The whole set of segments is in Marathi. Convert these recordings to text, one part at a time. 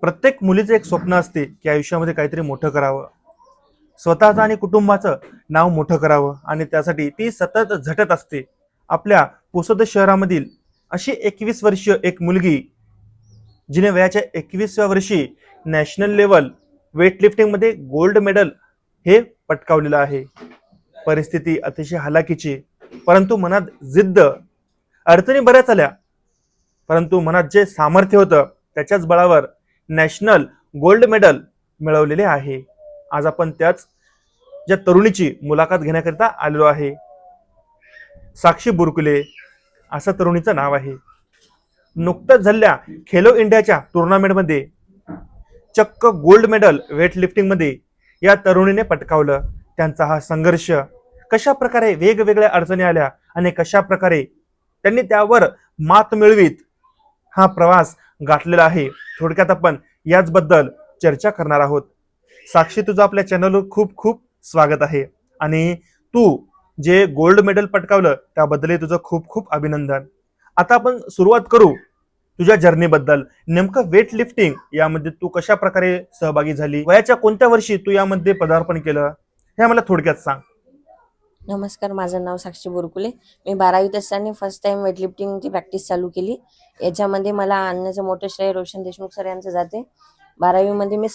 प्रत्येक मुलीचं एक स्वप्न असते की आयुष्यामध्ये काहीतरी मोठं करावं, स्वतःचं आणि कुटुंबाचं नाव मोठं करावं आणि त्यासाठी ती सतत झटत असते. आपल्या पुसद शहरामधील अशी 21 वर्षीय एक मुलगी, जिने वयाच्या 21व्या वर्षी नॅशनल लेवल वेटलिफ्टिंगमध्ये गोल्ड मेडल हे पटकावलेलं आहे. परिस्थिती अतिशय हालाकीची, परंतु मनात जिद्द. अडचणी बऱ्याच आल्या, परंतु मनात जे सामर्थ्य होतं त्याच्याच बळावर नॅशनल गोल्ड मेडल मिळवलेले आहे. आज आपण त्याच ज्या तरुणीची मुलाखत घेण्याकरिता आलेलो आहे. साक्षी बुरकुले असं तरुणीचं नाव आहे. नुकतंच झालेल्या खेलो इंडियाच्या टुर्नामेंटमध्ये चक्क गोल्ड मेडल वेटलिफ्टिंग मध्ये या तरुणीने पटकावलं. त्यांचा हा संघर्ष, कशा प्रकारे वेगवेगळ्या अडचणी आल्या आणि कशा प्रकारे त्यांनी त्यावर मात मिळवीत हा प्रवास गाठलेला आहे. थोडक्यात आपण याचबद्दल चर्चा करणार आहोत. साक्षी, तुझं आपल्या चॅनलवर खूप खूप स्वागत आहे आणि तू जे गोल्ड मेडल पटकावलं त्याबद्दल तुझं खूप खूप अभिनंदन. आता आपण सुरुवात करू तुझ्या जर्नीबद्दल. नेमकं वेट लिफ्टिंग यामध्ये तू कशा प्रकारे सहभागी झाली, वयाच्या कोणत्या वर्षी तू यामध्ये पदार्पण केलं, हे मला थोडक्यात सांग. नमस्कार, माझं नाव साक्षी बुरकुले. मी 12वीत असताना फर्स्ट टाइम वेटलिफ्टिंगची प्रॅक्टिस चालू केली. याच्यामध्ये मला आणण्याचं मोठं श्रेय रोशन देशमुख सर यांचं जाते. 12वीमध्ये मी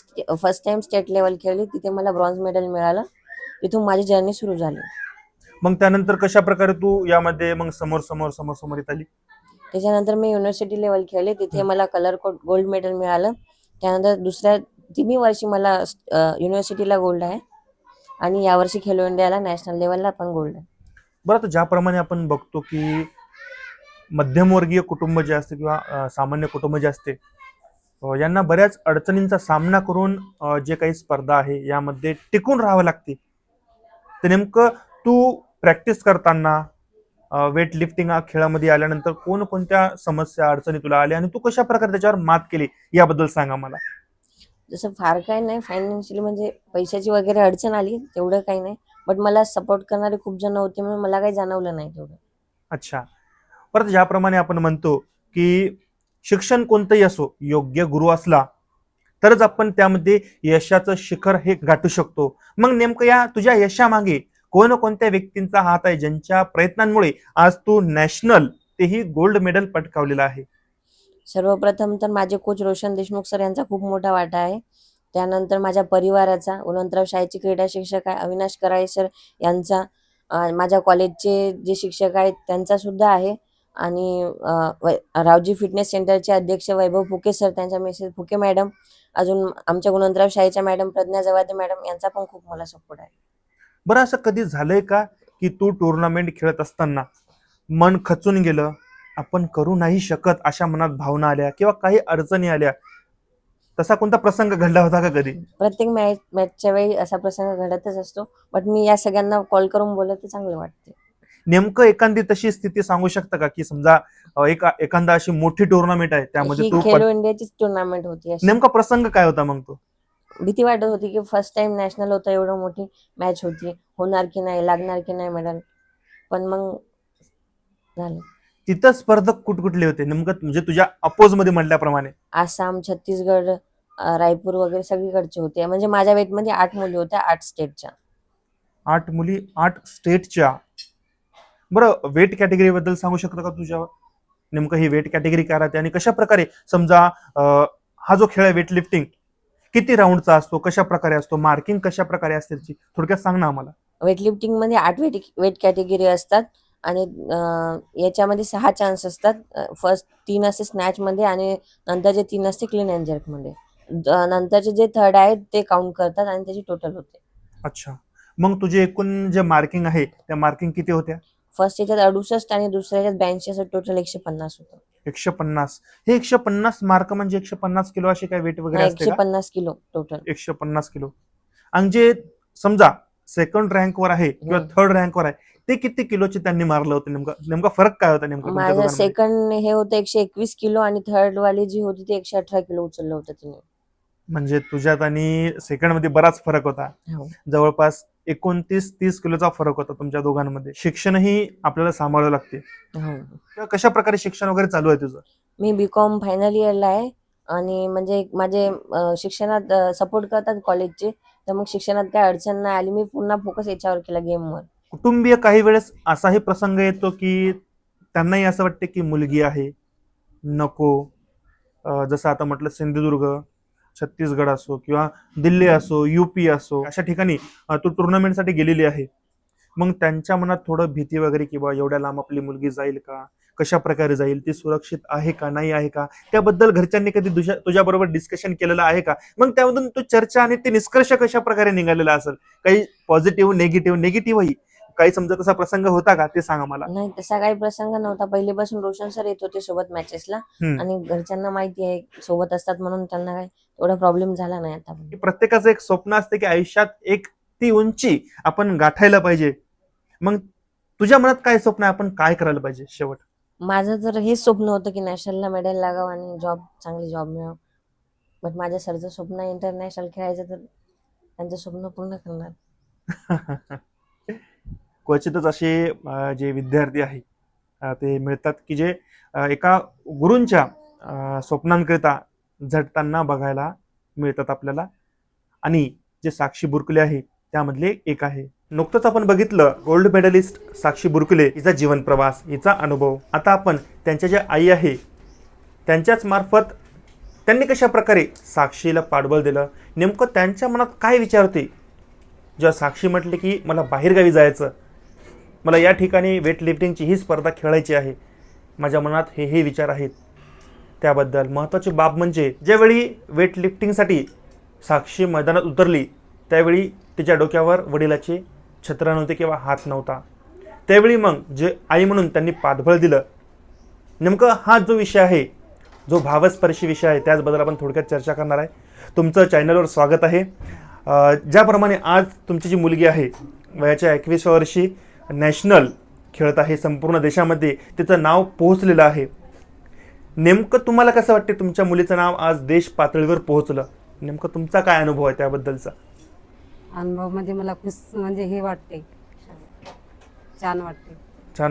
फर्स्ट टाइम स्टेट लेवल खेळली, तिथे मला ब्रॉन्झ मेडल मिळालं. तिथून माझी जर्नी सुरू झाली. मग त्यानंतर कशा प्रकारे तू यामध्ये मग समोर समोर समोर समोर येत आली? त्याच्यानंतर मी युनिव्हर्सिटी लेवल खेळले, तिथे मला कलर कोड गोल्ड मेडल मिळालं. त्यानंतर दुसऱ्या 3 वर्षी मला युनिव्हर्सिटीला गोल्ड आहे आणि यावर्षी खेलो इंडियाला नॅशनल लेवलला पण गोल्ड आहे. बरं, तर ज्याप्रमाणे आपण बघतो की मध्यमवर्गीय कुटुंब जे असते किंवा सामान्य कुटुंब जे असते, यांना बऱ्याच अडचणींचा सामना करून जे काही स्पर्धा आहे यामध्ये टिकून राहावं लागते. तर नेमकं तू प्रॅक्टिस करताना वेट लिफ्टिंग हा खेळामध्ये आल्यानंतर कोणकोणत्या समस्या अडचणी तुला आल्या आणि तू कशा प्रकारे त्याच्यावर मात केली याबद्दल सांगा मला. जसं फार काही नाही, फायनान्शियली म्हणजे पैशाची वगैरे अडचण आली, तेवढं काही नाही. बट मला सपोर्ट करणारे खूप जण होते, म्हणून मला काही जाणवलं नाही तेवढं. अच्छा. परत ज्याप्रमाणे आपण म्हणतो की शिक्षण कोणतंही असो, योग्य गुरु असला तरच आपण त्यामध्ये यशाचं शिखर हे गाठू शकतो. मग नेमकं या तुझ्या यशामागे कोणत्या व्यक्तींचा हात आहे, ज्यांच्या प्रयत्नांमुळे आज तू नॅशनल तेही गोल्ड मेडल पटकावलेलं आहे? सर्वप्रथम तर माझे कोच रोशन देशमुख सर यांचा खूप मोठा वाटा आहे. त्यानंतर माझ्या परिवाराचा, गुणवंतराव शाळेचे क्रीडा शिक्षक आहे अविनाश कराळे सर यांचा, माझ्या कॉलेजचे जे शिक्षक आहेत त्यांचा सुद्धा आहे आणि रावजी फिटनेस सेंटरचे अध्यक्ष वैभव फुके सर, त्यांच्या मिसेस फुके मॅडम, अजून आमच्या गुणवंतराव शाळेच्या मॅडम प्रज्ञा जवादे मॅडम यांचा पण खूप मला सपोर्ट आहे. बरं, असं कधी झालंय का की तू टुर्नामेंट खेळत असताना मन खचून गेलं, आपण करू नाही शकत अशा मनात भावना आल्या किंवा काही अडचणी आल्या, तसा कोणता प्रसंग घडला होता का कधी? प्रत्येक मॅचच्या वेळी असा प्रसंग घडतच असतो, बट मी या सगळ्यांना कॉल करून बोलत चांगले वाटते. नेमकं एखादी तशी स्थिती सांगू शकता का की समजा एखादा अशी मोठी टुर्नामेंट आहे त्यामध्ये ही तू खेलो इंडियाचीच टुर्नामेंट होती. अशी नेमका प्रसंग काय होता मग तो? भीती वाटत होती की फर्स्ट टाइम नॅशनल होतं, एवढं मोठी मॅच होती, होणार की नाही, लागणार की नाही मेडल, पण मग झालं. तिथं स्पर्धक कुठकुठले होते नेमकं, म्हणजे तुझ्या अपोज मध्ये म्हटल्याप्रमाणे? आसाम, छत्तीसगड, रायपूर वगैरे सगळीकडचे होते. म्हणजे माझ्या वेटमध्ये 8 मुली होत्या, 8 स्टेटच्या. 8 मुली 8 स्टेटच्या. बरं, वेट कॅटेगरी बद्दल सांगू शकता का तुझ्या? नेमकं ही वेट कॅटेगरी काय राहते आणि कशा प्रकारे समजा हा जो खेळ आहे वेट लिफ्टिंग किती राऊंडचा असतो, कशा प्रकारे असतो, मार्किंग कशा प्रकारे असते त्याची थोडक्यात सांग ना आम्हाला. वेटलिफ्टिंग मध्ये 8 वेट कॅटेगरी असतात आणि याच्यामध्ये 6 चान्स असतात. फर्स्ट 3 असते स्नॅच मध्ये आणि नंतरचे 3 असते क्लीन अँड जर्क मध्ये. नंतरचे जे थर्ड आहेत ते काउंट करतात आणि त्याची टोटल होते. अच्छा. मग तुझे एकूण जे मार्किंग आहे त्या मार्किंग किती होत्या? फर्स्ट याच्यात 68 आणि दुसऱ्या याच्यात 82, असं टोटल 150 होतं. 150. हे 150 मार्क म्हणजे 150 किलो अशी काय वेट वगैरे हा, असते का? 150 किलो टोटल. 150 किलो. आणि जे समजा सेकंड रँकवर आहे किंवा थर्ड रँकवर आहे ते किती किलोचे त्यांनी मारलं होतं, नेमका नेमका फरक काय होता नेमका तुमच्या माझं दोघांमध्ये? सेकंड हे होतं 121 किलो आणि थर्ड वाली जी होती ती 118 किलो उचललं होतं तिने. म्हणजे तुझ्यात आणि सेकंड मध्ये बराच फरक होता. हो. जवळपास 29-30 किलोचा फरक होता तुमच्या दोघांमध्ये. शिक्षणही आपल्याला सांभाळावं लागते. हो. कशा प्रकारे शिक्षण वगैरे चालू आहे तुझं? मी बीकॉम फायनल इयरला आहे आणि म्हणजे माझे शिक्षणात सपोर्ट करतात कॉलेजचे, तर मग शिक्षणात काही अडचण नाही आली. मी पुन्हा फोकस याच्यावर केला, गेमवर. कुटुंबीय काही वेळेस असाही प्रसंग येतो की त्यांनाही असं वाटते की मुलगी आहे, नको. जसं आता म्हटलं सिंधुदुर्ग, छत्तीसगड असो किंवा दिल्ली असो, यूपी असो, अशा ठिकाणी तू टुर्नामेंटसाठी गेलेली आहे. मग त्यांच्या मनात थोडं भीती वगैरे की बा एवढ्या लांब आपली मुलगी जाईल का, कशा प्रकारे जाईल, ती सुरक्षित आहे का नाही आहे का, त्याबद्दल घरच्यांनी कधी तुझ्या बरोबर डिस्कशन केलेलं आहे का? मग त्यामधून तो चर्चा आणि ते निष्कर्ष कशा प्रकारे निघालेला असेल, काही पॉझिटिव्ह निगेटिव्हही काही समजा तसा प्रसंग होता का, ते सांगा मला. नाही, तसा काही प्रसंग नव्हता. पहिलेपासून रोशन सर येत होते सोबत मॅचेसला, आणि घरच्यांना माहिती आहे सोबत असतात म्हणून त्यांना काही एवढा प्रॉब्लेम झाला नाही आता. प्रत्येकाचं एक स्वप्न असते की आयुष्यात एक ती उंची आपण गाठायला पाहिजे. मग तुझ्या मनात काय स्वप्न आहे, आपण काय करायला पाहिजे शेवट? माझं तर हेच स्वप्न होतं की नॅशनलला मेडल लागावं आणि चांगली जॉब मिळावं. बट माझ्या सरचं स्वप्न आहे इंटरनॅशनल खेळायचं, तर त्यांचं स्वप्न पूर्ण करणार. क्वचितच असे जे विद्यार्थी आहे ते मिळतात की जे एका गुरूंच्या स्वप्नांकरिता झटताना बघायला मिळतात आपल्याला. आणि जे साक्षी बुरकुले आहे त्यामधले एक आहे. नुकतंच आपण बघितलं गोल्ड मेडलिस्ट साक्षी बुरकुले हिचा जीवन प्रवास, हिचा अनुभव. आता आपण त्यांच्या ज्या आई आहे त्यांच्याच मार्फत त्यांनी कशा प्रकारे साक्षीला पाठबळ दिलं, नेमकं त्यांच्या मनात काय विचार होते जेव्हा साक्षी म्हटले की मला बाहेरगावी जायचं, मला या ठिकाणी वेटलिफ्टिंगची ही स्पर्धा खेळायची आहे, माझ्या मनात हे विचार आहेत. त्याबद्दल महत्त्वाची बाब म्हणजे ज्यावेळी वेटलिफ्टिंगसाठी साक्षी मैदानात उतरली त्यावेळी तिच्या डोक्यावर वडिलाचे छत्र नव्हते किंवा हात नव्हता. त्यावेळी मग जे आई म्हणून त्यांनी पाठबळ दिलं, नेमकं हा जो विषय आहे, जो भावस्पर्शी विषय आहे, त्याचबद्दल आपण थोडक्यात चर्चा करणार आहे. तुमचं चॅनलवर स्वागत आहे. ज्याप्रमाणे आज तुमची जी मुलगी आहे वयाच्या 21व्या वर्षी नॅशनल खेळत आहे, संपूर्ण देशामध्ये तिचं नाव पोहोचलेलं आहे. नेमकं तुम्हाला कसं वाटते तुमच्या मुलीचं नाव आज देश पातळीवर पोहोचलं, नेमकं तुमचा काय अनुभव आहे त्याबद्दलचा? अनुभव म्हणजे मला खुश म्हणजे हे वाटते, छान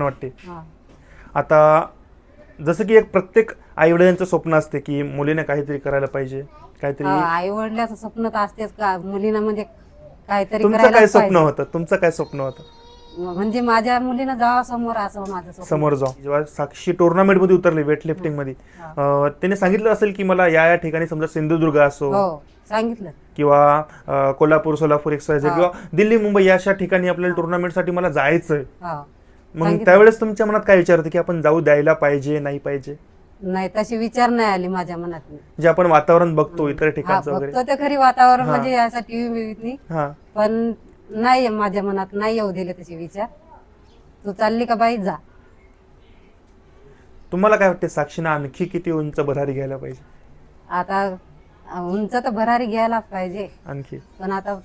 वाटते. आता जसं की एक प्रत्येक आईवडिलांचं स्वप्न असते की मुलीने काहीतरी करायला पाहिजे, काहीतरी. आई वडिलाचं स्वप्न तर असतेच का मुलीनं म्हणजे काहीतरी तुमचं करायला काय स्वप्न पाहिजे. होतं? तुमचं काय स्वप्न होतं? म्हणजे माझ्या मुलीनं जावं समोर, असं माझं स्वप्न. समोर जाऊ. जेव्हा साक्षी टुर्नामेंट मध्ये उतरली वेटलिफ्टिंग मध्ये, त्याने सांगितलं असेल की मला या ठिकाणी समजा सिंधुदुर्ग असो, हो सांगितलं, किंवा कोल्हापूर, सोलापूर, एक्सवायझेड किंवा दिल्ली, मुंबई अशा ठिकाणी आपल्याला टुर्नामेंटसाठी मला जायचंय. मग त्यावेळेस तुमच्या मनात काय विचार होते की आपण जाऊ द्यायला पाहिजे नाही पाहिजे? नाही, तशी विचार नाही आली माझ्या मनात. जे आपण वातावरण बघतो इतर ठिकाणचं वगैरे, बघतो ते खरी वातावरण म्हणजे असं टीव्ही, हा, पण नाही माझ्या मनात नाही येऊ दिले तसे विचार. तू चालली का बाई, जा. तुम्हाला काय वाटते साक्षीनं आणखी किती उंच भरारी घ्यायला पाहिजे? आता उंच तर भरारी घ्यायला पाहिजे, आणखी. पण आता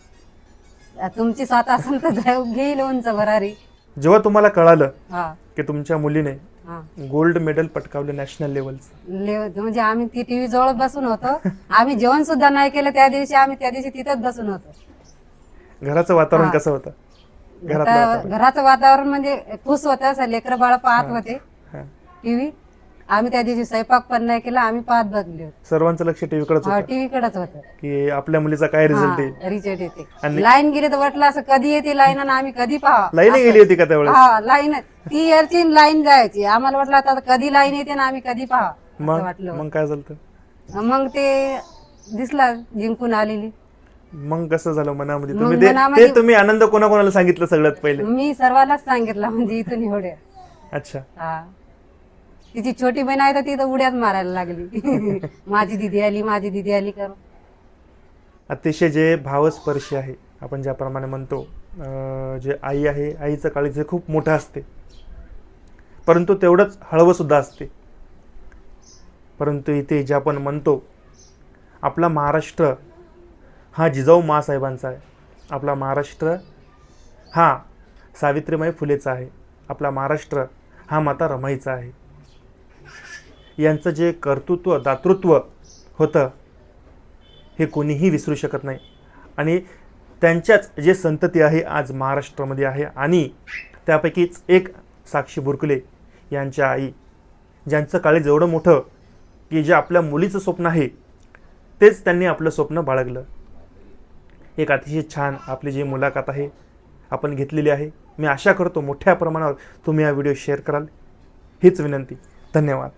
तुमची स्वतः असेल तर घेईल उंच भरारी. जेव्हा तुम्हाला कळालं हा की तुमच्या मुलीने हा गोल्ड मेडल पटकावलं नॅशनल लेवलचं, म्हणजे आम्ही ती टीव्ही जवळ बसून होतो, आम्ही जेवण सुद्धा नाही केलं त्या दिवशी, आम्ही त्या दिवशी तिथंच बसून होतो. घराचं वातावरण कसं होतं? घराचं वातावरण म्हणजे खुश होतं, असं लेकरं बाळ पाहत होते हा. टीव्ही. आम्ही त्या दिवशी स्वयंपाक पण नाही केला, आम्ही पाहत बसले होतो. सर्वांचं लक्ष टीव्हीकडेच होतं टीव्ही कडेच होतं की आपल्या मुलीचा काय रिझल्ट आहे. रिचेट येते, आणि- लाईन गेली तर वाटलं असं कधी येते लाईन आणि आम्ही कधी पाहा. लाईन गेली होती का त्यावेळेस? हा, लाईन ती इयरची लाईन जायची, आम्हाला वाटलं आता कधी लाईन येते ना आम्ही कधी पाहा, असं मग वाटलं. मग काय झालं? मग ते दिसला जिंकून आलेली. मग कसं झालं मनामध्ये? मग तुम्ही मनामध्ये- ते तुम्ही आनंद कोणाकोणाला सांगितलं सगळ्यात पहिले? मी सर्वांनाच सांगितलं, म्हणजे इथून एवढ्या. अच्छा. हा, तिची छोटी बहीण आहे तर ती तर उड्याच मारायला लागली. माझी दिदी आली करून. अतिशय जे भावस्पर्शी आहे, आपण ज्याप्रमाणे म्हणतो, जे आई आहे, आईचं काळीज खूप मोठं असते, परंतु तेवढंच हळवं सुद्धा असते. परंतु इथे जे आपण म्हणतो आपला महाराष्ट्र हा जिजाऊ माँसाहेबांचा आहे, आपला महाराष्ट्र हा सावित्रीबाई फुलेचा आहे, आपला महाराष्ट्र हा माता रमाईचा आहे. यांचं जे कर्तृत्व दातृत्व होतं हे कोणीही विसरू शकत नाही. आणि त्यांच्याच जे संतती आहे आज महाराष्ट्रामध्ये आहे, आणि त्यापैकीच एक साक्षी बुरकुले यांच्या आई, ज्यांचं काळीज एवढं मोठं की जे आपल्या मुलीचं स्वप्न आहे तेच त्यांनी आपलं स्वप्न बाळगलं. एक अतिशय छान आपली जी मुलाखत आहे आपण घेतलेली आहे. मी आशा करतो मोठ्या प्रमाणावर तुम्ही हा व्हिडिओ शेअर कराल. हीच विनंती. धन्यवाद.